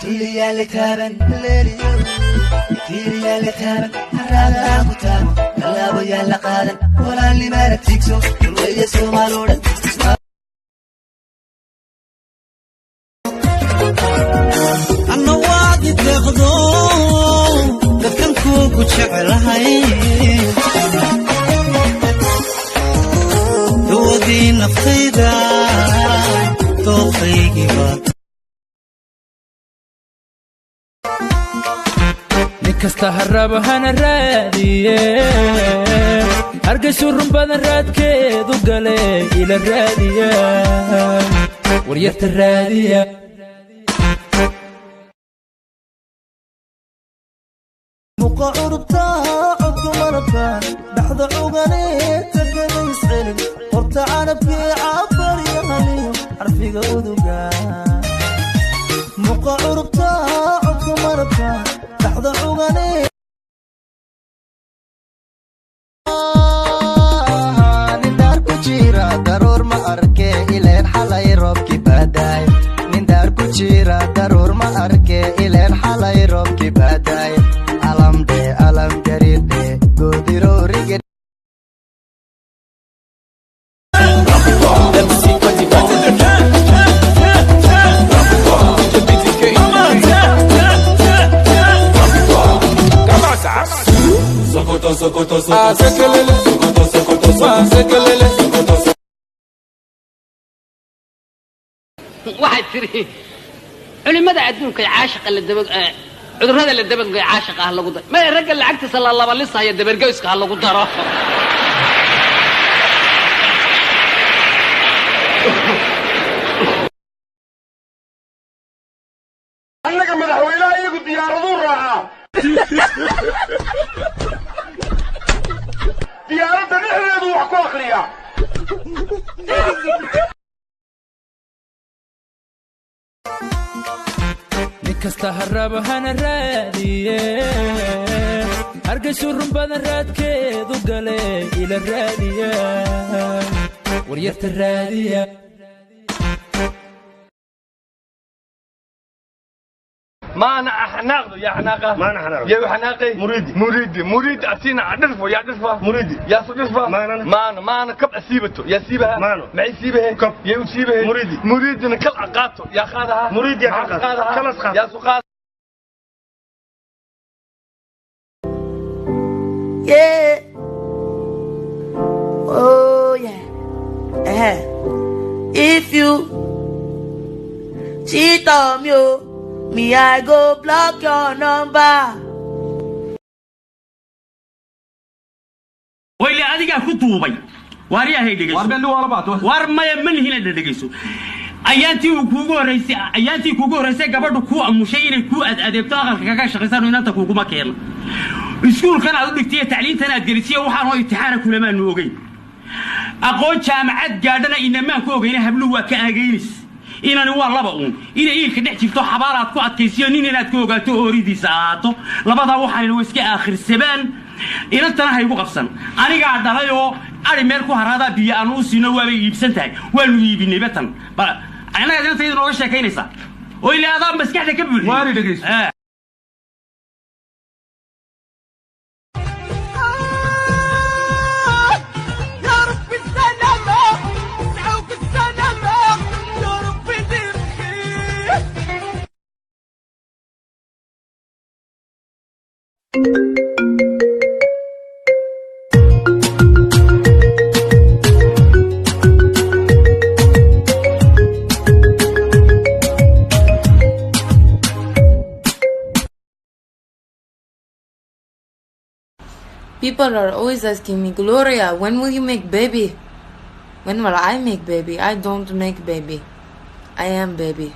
تيريا لتابن ليليو تيريا لتابن هرادا كتابو كلابو يلا قادن ولا اللي ما رتيكسو الوية سومالودا النوادي تاخدو لكن كوكو تشعلهاي دودي نفسيدا توقيقي بات kasta haraba hana raadiye hargeysu run badan raadkeedu gale ila raadiya waryarta raadiya muqa urta codku marabka dhaxda ogane tagana iscelin horta canabki cabar yahaniyo xarfiga uduga muqa urta codku marabka dhaxda ogane nindar ku jira daruur ma arke ileen xalay roobki baadaay nindar ku jira daruur ma arke ileen xalay roobki baadaay alam garide godiro rige واحد تري علماء adduunka caashiq la dabag cudurrada la dabag caashiq ah lagu daro ma ragga lacagta sallallahu alayhi wasallam dabargeyska ah lagu daro annaga madaxweynaha iyagu diyaaradu raaca diyaaradda dhexdeedu wax ku akhriya kasta haraba hana raadiye hargeysu run badan raadkeedu gale ila raadiya waryarta raadiya ما أنا أحناقه يا حناقة ما أنا حناقه يا حناقي مريدي أتينا عرفه يا عرفه مريدي يا صدفه ما أنا كب أسيبته يا سيبها معي سيبها كب يا سيبها مريدي أنا كل عقاته يا خادها مريدي يا خادها كل أسخاد يا سقاد yeah oh yeah if you cheat on me I go block your number ويلي أديك كتوبي واريا هي دقيسو واربلو ولا باتو وارما من هنا دقيسو أيانتي كوجو رئيسي قبضوا كوا مشيرين كوا أدبتاغ كذا شخصان وينتا كوجو ما كير السكول كان عندك تيه تعليم تنا جلسية وحنا امتحان كل ما نوجي أقول جامعات قادنا إنما كوجينا هبلوا كأجينس إنا نوار لبقون إنا إيه كده تفتح حبارات كوات كيسيونين إنا تكوجا توريدي ساعته لبضع وحنا الوسكي آخر السبان إنا تنا هيبقى قفصن أنا قاعد عليه أنا مالكو هرادا بيانوس ينوى يبسنتاي والوي بنبتن أنا قاعد أنتظر نوشة كينسا وإلى هذا بس قاعد أكمل وارد أجلس People are always asking me, Gloria, when will you make baby? When will I make baby? I don't make baby. I am baby.